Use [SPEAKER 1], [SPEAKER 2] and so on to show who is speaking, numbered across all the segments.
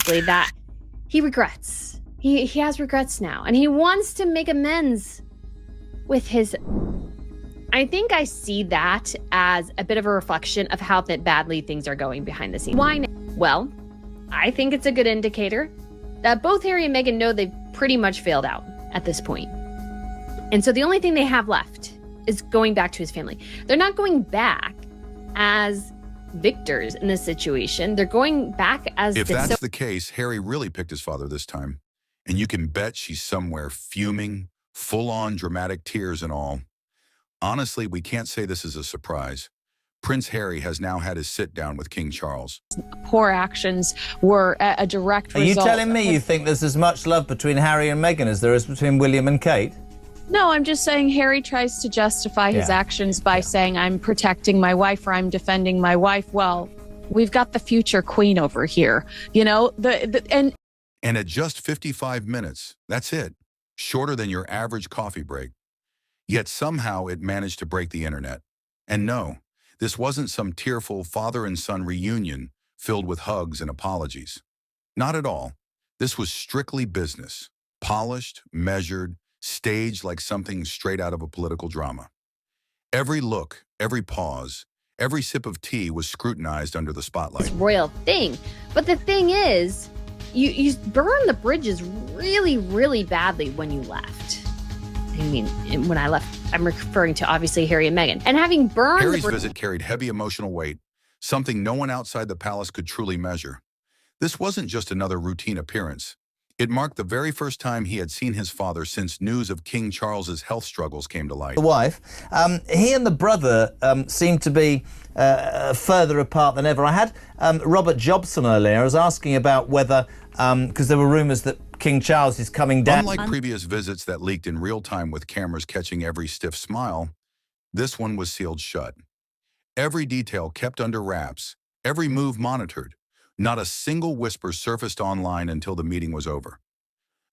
[SPEAKER 1] basically, that he regrets. He has regrets now, and he wants to make amends with his... I think I see that as a bit of a reflection of how badly things are going behind the scenes. Why now? Well, I think it's a good indicator that both Harry and Meghan know they've pretty much failed out at this point. And so the only thing they have left is going back to his family. They're not going back as victors in this situation. They're going back as...
[SPEAKER 2] If that's the case, Harry really picked his father this time. And you can bet she's somewhere fuming, full-on dramatic tears and all. Honestly, we can't say this is a surprise. Prince Harry has now had his sit-down with King Charles.
[SPEAKER 3] Poor actions were a direct result.
[SPEAKER 4] Are you telling me you think there's as much love between Harry and Meghan as there is between William and Kate?
[SPEAKER 3] No, I'm just saying Harry tries to justify his actions by saying, I'm protecting my wife or I'm defending my wife. Well, we've got the future queen over here, you know,
[SPEAKER 2] And at just 55 minutes, that's it. Shorter than your average coffee break. Yet somehow it managed to break the internet. And no, this wasn't some tearful father and son reunion filled with hugs and apologies. Not at all. This was strictly business. Polished, measured, staged like something straight out of a political drama. Every look, every pause, every sip of tea was scrutinized under the spotlight.
[SPEAKER 1] This royal thing. But the thing is, you burned the bridges really, really badly when you left. I mean, when I left, I'm referring to obviously Harry and Meghan. And having burned
[SPEAKER 2] Harry's visit carried heavy emotional weight, something no one outside the palace could truly measure. This wasn't just another routine appearance. It marked the very first time he had seen his father since news of King Charles's health struggles came to light.
[SPEAKER 4] The wife, he and the brother seemed to be further apart than ever. I had Robert Jobson earlier. I was asking about whether, because there were rumours that King Charles is coming down.
[SPEAKER 2] Unlike previous visits that leaked in real time with cameras catching every stiff smile, this one was sealed shut. Every detail kept under wraps, every move monitored. Not a single whisper surfaced online until the meeting was over.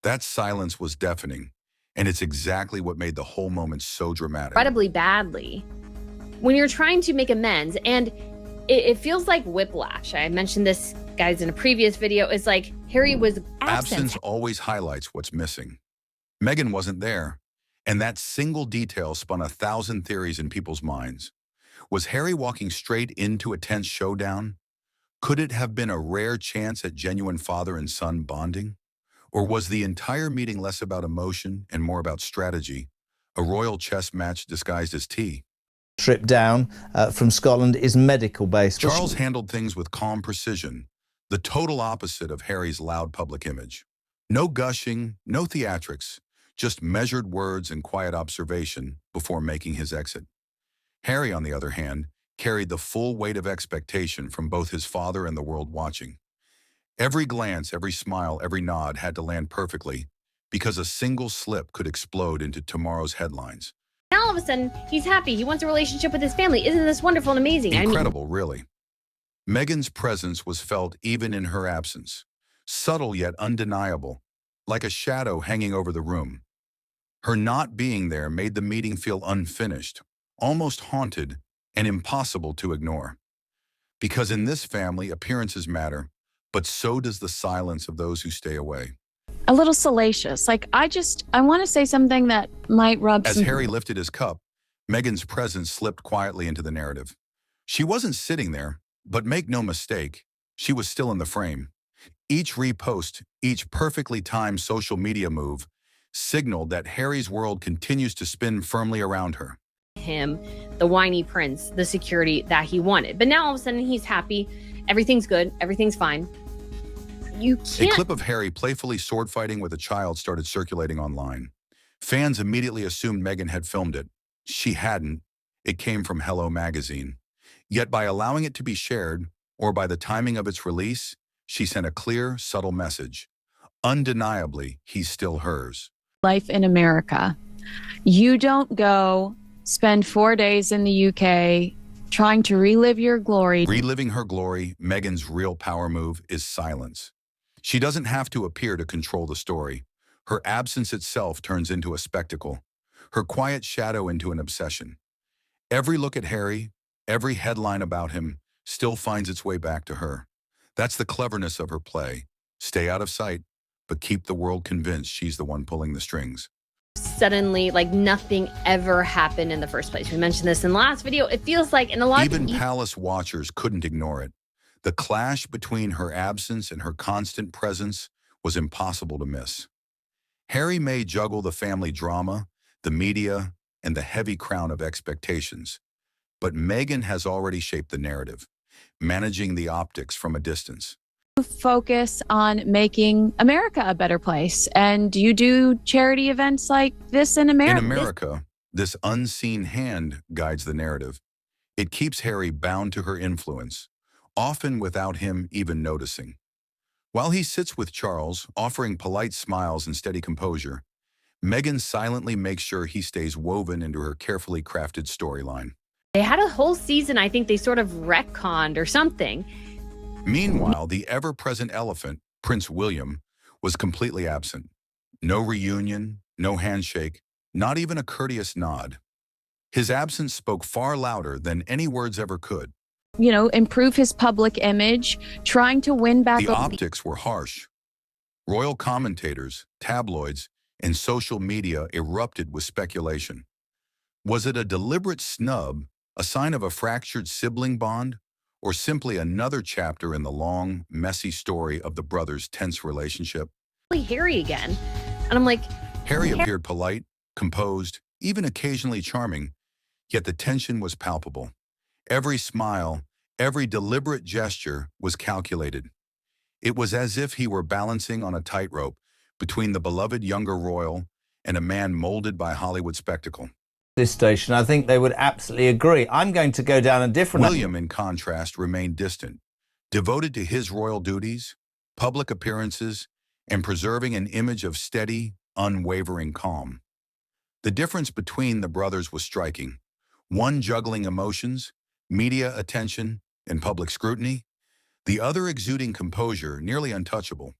[SPEAKER 2] That silence was deafening, and it's exactly what made the whole moment so dramatic.
[SPEAKER 1] Incredibly badly. When you're trying to make amends, and it feels like whiplash. I mentioned this, guys, in a previous video. It's like Harry was absent.
[SPEAKER 2] Absence always highlights what's missing. Meghan wasn't there, and that single detail spun 1,000 theories in people's minds. Was Harry walking straight into a tense showdown? Could it have been a rare chance at genuine father and son bonding? Or was the entire meeting less about emotion and more about strategy, a royal chess match disguised as tea?
[SPEAKER 4] Trip down from Scotland is medical-based.
[SPEAKER 2] Charles handled things with calm precision, the total opposite of Harry's loud public image. No gushing, no theatrics, just measured words and quiet observation before making his exit. Harry, on the other hand, carried the full weight of expectation from both his father and the world watching. Every glance, every smile, every nod had to land perfectly because a single slip could explode into tomorrow's headlines.
[SPEAKER 1] Now all of a sudden, he's happy. He wants a relationship with his family. Isn't this wonderful and amazing?
[SPEAKER 2] Incredible, really. Meghan's presence was felt even in her absence, subtle yet undeniable, like a shadow hanging over the room. Her not being there made the meeting feel unfinished, almost haunted, and impossible to ignore. Because in this family, appearances matter, but so does the silence of those who stay away.
[SPEAKER 3] A little salacious. Like, I want to say something that might rub
[SPEAKER 2] As Harry lifted his cup, Meghan's presence slipped quietly into the narrative. She wasn't sitting there, but make no mistake, she was still in the frame. Each repost, each perfectly timed social media move signaled that Harry's world continues to spin firmly around her.
[SPEAKER 1] Him, the whiny prince, the security that he wanted. But now all of a sudden he's happy. Everything's good. Everything's fine. You can't...
[SPEAKER 2] A clip of Harry playfully sword fighting with a child started circulating online. Fans immediately assumed Meghan had filmed it. She hadn't. It came from Hello magazine. Yet by allowing it to be shared, or by the timing of its release, she sent a clear, subtle message. Undeniably, he's still hers.
[SPEAKER 3] Life in America. You don't go spend 4 days in the UK trying to relive your glory.
[SPEAKER 2] Reliving her glory, Meghan's real power move is silence. She doesn't have to appear to control the story. Her absence itself turns into a spectacle, her quiet shadow into an obsession. Every look at Harry, every headline about him, still finds its way back to her. That's the cleverness of her play. stay out of sight, but keep the world convinced she's the one pulling the strings.
[SPEAKER 1] Suddenly, like nothing ever happened in the first place. We mentioned this in the last video. It feels like in a lot
[SPEAKER 2] Even
[SPEAKER 1] of
[SPEAKER 2] palace watchers couldn't ignore it. The clash between her absence and her constant presence was impossible to miss. Harry may juggle the family drama, the media, and the heavy crown of expectations, but Meghan has already shaped the narrative, managing the optics from a distance.
[SPEAKER 3] Focus on making America a better place, and you do charity events like this in America.
[SPEAKER 2] In America, this unseen hand guides the narrative. It keeps Harry bound to her influence, often without him even noticing. While he sits with Charles, offering polite smiles and steady composure, Meghan silently makes sure he stays woven into her carefully crafted storyline.
[SPEAKER 1] They had a whole season, I think they sort of retconned or something.
[SPEAKER 2] Meanwhile, the ever-present elephant, Prince William, was completely absent. No reunion, no handshake, not even a courteous nod. His absence spoke far louder than any words ever could.
[SPEAKER 3] You know, improve his public image, trying to win back.
[SPEAKER 2] The optics were harsh. Royal commentators, tabloids, and social media erupted with speculation. Was it a deliberate snub, a sign of a fractured sibling bond, or simply another chapter in the long, messy story of the brothers' tense relationship?
[SPEAKER 1] Harry again. And I'm like,
[SPEAKER 2] Harry appeared polite, composed, even occasionally charming, yet the tension was palpable. Every smile, every deliberate gesture was calculated. It was as if he were balancing on a tightrope between the beloved younger royal and a man molded by Hollywood spectacle.
[SPEAKER 4] This station, I think they would absolutely agree. I'm going to go down a different...
[SPEAKER 2] William, in contrast, remained distant, devoted to his royal duties, public appearances, and preserving an image of steady, unwavering calm. The difference between the brothers was striking. One juggling emotions, media attention, and public scrutiny, the other exuding composure, nearly untouchable.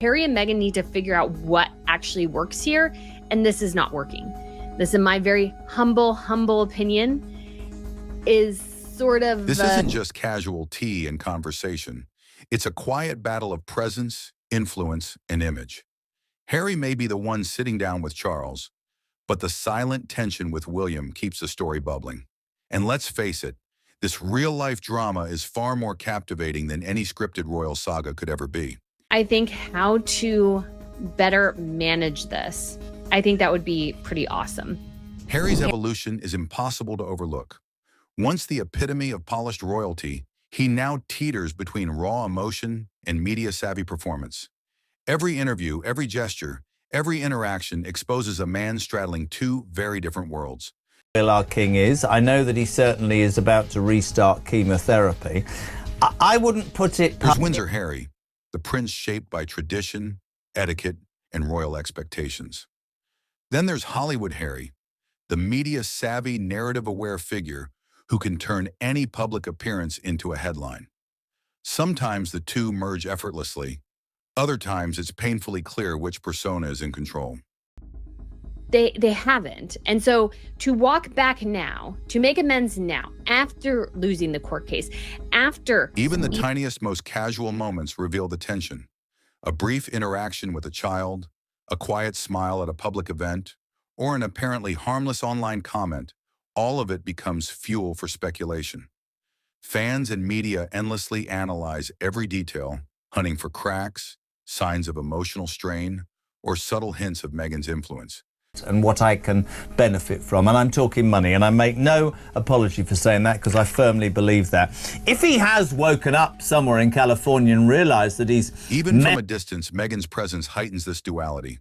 [SPEAKER 1] Harry and Meghan need to figure out what actually works here, and this is not working. This, in my very humble opinion, is sort of...
[SPEAKER 2] This isn't just casual tea and conversation. It's a quiet battle of presence, influence, and image. Harry may be the one sitting down with Charles, but the silent tension with William keeps the story bubbling. And let's face it, this real-life drama is far more captivating than any scripted royal saga could ever be.
[SPEAKER 1] I think how to better manage this, I think that would be pretty awesome.
[SPEAKER 2] Harry's evolution is impossible to overlook. Once the epitome of polished royalty, he now teeters between raw emotion and media-savvy performance. Every interview, every gesture, every interaction exposes a man straddling two very different worlds.
[SPEAKER 4] Our king is. I know that he certainly is about to restart chemotherapy. I wouldn't put it...
[SPEAKER 2] There's Windsor Harry, the prince shaped by tradition, etiquette, and royal expectations. Then there's Hollywood Harry, the media-savvy, narrative-aware figure who can turn any public appearance into a headline. Sometimes the two merge effortlessly. Other times it's painfully clear which persona is in control.
[SPEAKER 1] They haven't. And so to walk back now, to make amends now, after losing the court case, after...
[SPEAKER 2] Even the tiniest, most casual moments reveal the tension. A brief interaction with a child, a quiet smile at a public event, or an apparently harmless online comment, all of it becomes fuel for speculation. Fans and media endlessly analyze every detail, hunting for cracks, signs of emotional strain, or subtle hints of Meghan's influence.
[SPEAKER 4] And what I can benefit from, and I'm talking money, and I make no apology for saying that because I firmly believe that. If he has woken up somewhere in California and realized that he's...
[SPEAKER 2] Even from a distance, Meghan's presence heightens this duality.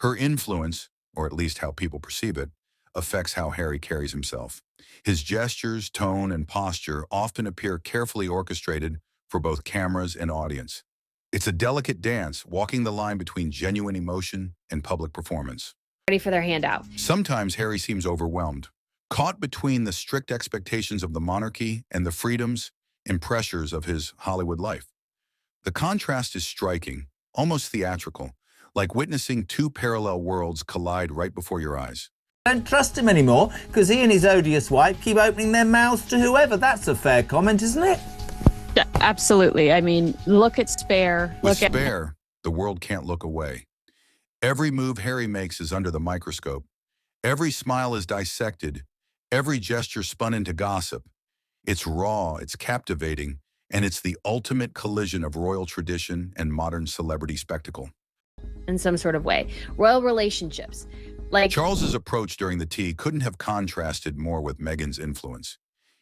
[SPEAKER 2] Her influence, or at least how people perceive it, affects how Harry carries himself. His gestures, tone, and posture often appear carefully orchestrated for both cameras and audience. It's a delicate dance, walking the line between genuine emotion and public performance.
[SPEAKER 1] Ready for their handout.
[SPEAKER 2] Sometimes Harry seems overwhelmed, caught between the strict expectations of the monarchy and the freedoms and pressures of his Hollywood life. The contrast is striking, almost theatrical, like witnessing two parallel worlds collide right before your eyes.
[SPEAKER 4] I don't trust him anymore because he and his odious wife keep opening their mouths to whoever. That's a fair comment, isn't it?
[SPEAKER 3] Yeah, absolutely. I mean, look at Spare.
[SPEAKER 2] With Spare, the world can't look away. Every move Harry makes is under the microscope. Every smile is dissected. Every gesture spun into gossip. It's raw, it's captivating, and it's the ultimate collision of royal tradition and modern celebrity spectacle.
[SPEAKER 1] In some sort of way. Royal relationships. Like
[SPEAKER 2] Charles's approach during the tea couldn't have contrasted more with Meghan's influence.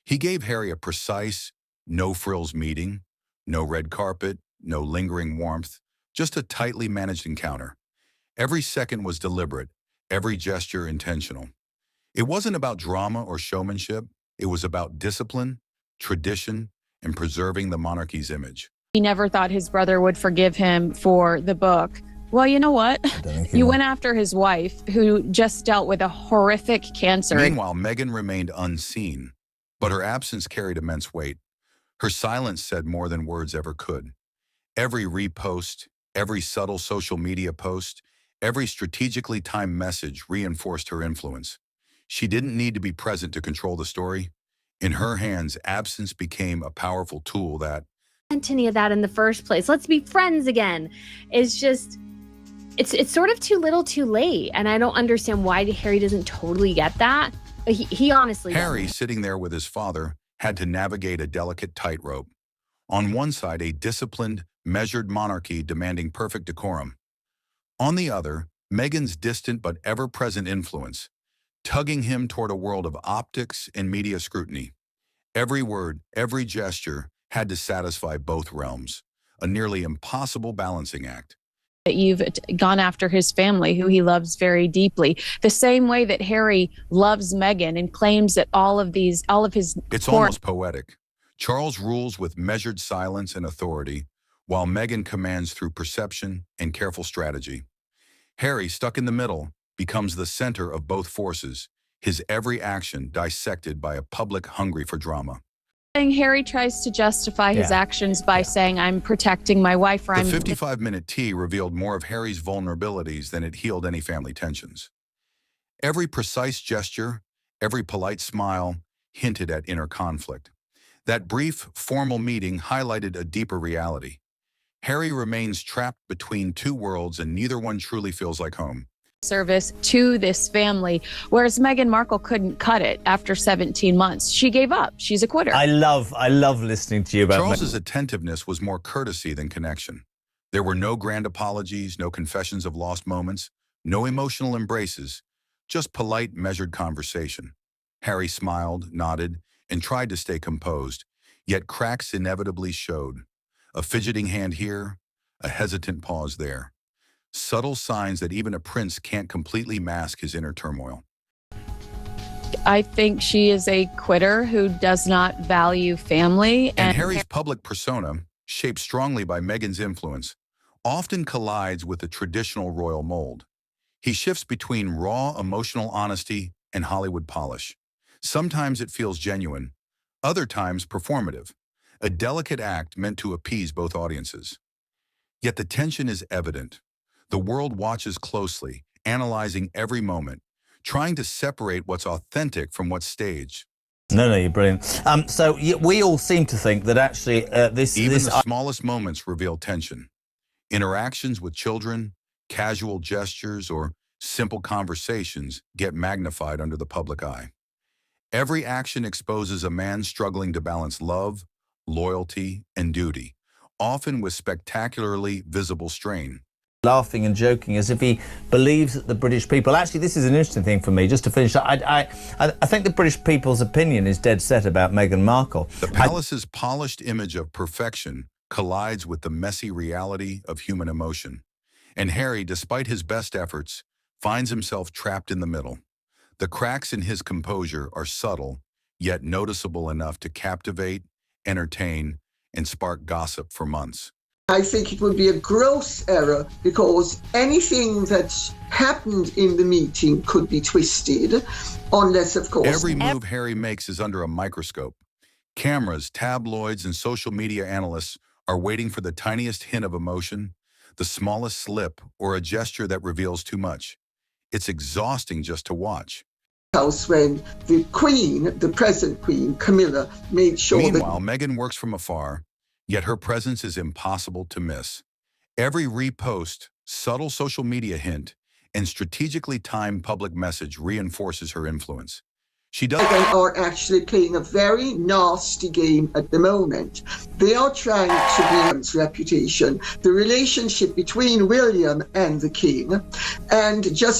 [SPEAKER 2] He gave Harry a precise, no-frills meeting, no red carpet, no lingering warmth, just a tightly managed encounter. Every second was deliberate, every gesture intentional. It wasn't about drama or showmanship. It was about discipline, tradition, and preserving the monarchy's image.
[SPEAKER 3] He never thought his brother would forgive him for the book. Well, you know what? You went after his wife, who just dealt with a horrific cancer.
[SPEAKER 2] Meanwhile, Meghan remained unseen, but her absence carried immense weight. Her silence said more than words ever could. Every repost, every subtle social media post, every strategically timed message reinforced her influence. She didn't need to be present to control the story. In her hands, absence became a powerful tool that
[SPEAKER 1] any of that in the first place. Let's be friends again. It's just, it's sort of too little too late. And I don't understand why Harry doesn't totally get that. He honestly
[SPEAKER 2] Harry,
[SPEAKER 1] doesn't.
[SPEAKER 2] sitting there with his father, had to navigate a delicate tightrope. On one side, a disciplined, measured monarchy demanding perfect decorum. On the other, Meghan's distant but ever-present influence, tugging him toward a world of optics and media scrutiny. Every word, every gesture had to satisfy both realms, a nearly impossible balancing act.
[SPEAKER 3] That you've gone after his family, who he loves very deeply, the same way that Harry loves Meghan and claims that all of his
[SPEAKER 2] It's almost poetic. Charles rules with measured silence and authority, while Meghan commands through perception and careful strategy. Harry, stuck in the middle, becomes the center of both forces, his every action dissected by a public hungry for drama.
[SPEAKER 3] Harry tries to justify his actions by saying, I'm protecting my wife, or
[SPEAKER 2] The
[SPEAKER 3] I'm
[SPEAKER 2] 55-minute tea revealed more of Harry's vulnerabilities than it healed any family tensions. Every precise gesture, every polite smile hinted at inner conflict. That brief, formal meeting highlighted a deeper reality. Harry remains trapped between two worlds, and neither one truly feels like home.
[SPEAKER 3] service to this family, whereas Meghan Markle couldn't cut it after 17 months. She gave up. She's a quitter.
[SPEAKER 4] I love listening to you about
[SPEAKER 2] Charles's attentiveness was more courtesy than connection. There were no grand apologies, no confessions of lost moments, no emotional embraces, just polite, measured conversation. Harry smiled, nodded, and tried to stay composed, yet cracks inevitably showed. A fidgeting hand here, a hesitant pause there. Subtle signs that even a prince can't completely mask his inner turmoil.
[SPEAKER 3] I think she is a quitter who does not value family.
[SPEAKER 2] And Harry's public persona, shaped strongly by Meghan's influence, often collides with the traditional royal mold. He shifts between raw emotional honesty and Hollywood polish. Sometimes it feels genuine, other times performative, a delicate act meant to appease both audiences. Yet the tension is evident. The world watches closely, analyzing every moment, trying to separate what's authentic from what's staged.
[SPEAKER 4] No, you're brilliant. So we all seem to think that actually
[SPEAKER 2] The smallest moments reveal tension. Interactions with children, casual gestures, or simple conversations get magnified under the public eye. Every action exposes a man struggling to balance love, loyalty, and duty, often with spectacularly visible strain.
[SPEAKER 4] Laughing and joking as if he believes that the British people... Actually, this is an interesting thing for me, just to finish. I think the British people's opinion is dead set about Meghan Markle.
[SPEAKER 2] The palace's polished image of perfection collides with the messy reality of human emotion. And Harry, despite his best efforts, finds himself trapped in the middle. The cracks in his composure are subtle, yet noticeable enough to captivate, entertain, and spark gossip for months.
[SPEAKER 5] I think it would be a gross error because anything that happened in the meeting could be twisted, unless, of course...
[SPEAKER 2] Every move Harry makes is under a microscope. Cameras, tabloids, and social media analysts are waiting for the tiniest hint of emotion, the smallest slip, or a gesture that reveals too much. It's exhausting just to watch.
[SPEAKER 5] When the Queen, the present Queen, Camilla, made sure
[SPEAKER 2] Meanwhile, Meghan works from afar, yet her presence is impossible to miss. Every repost, subtle social media hint, and strategically timed public message reinforces her influence. She does.
[SPEAKER 5] Meghan are actually playing a very nasty game at the moment. They are trying to William's reputation, the relationship between William and the king, and just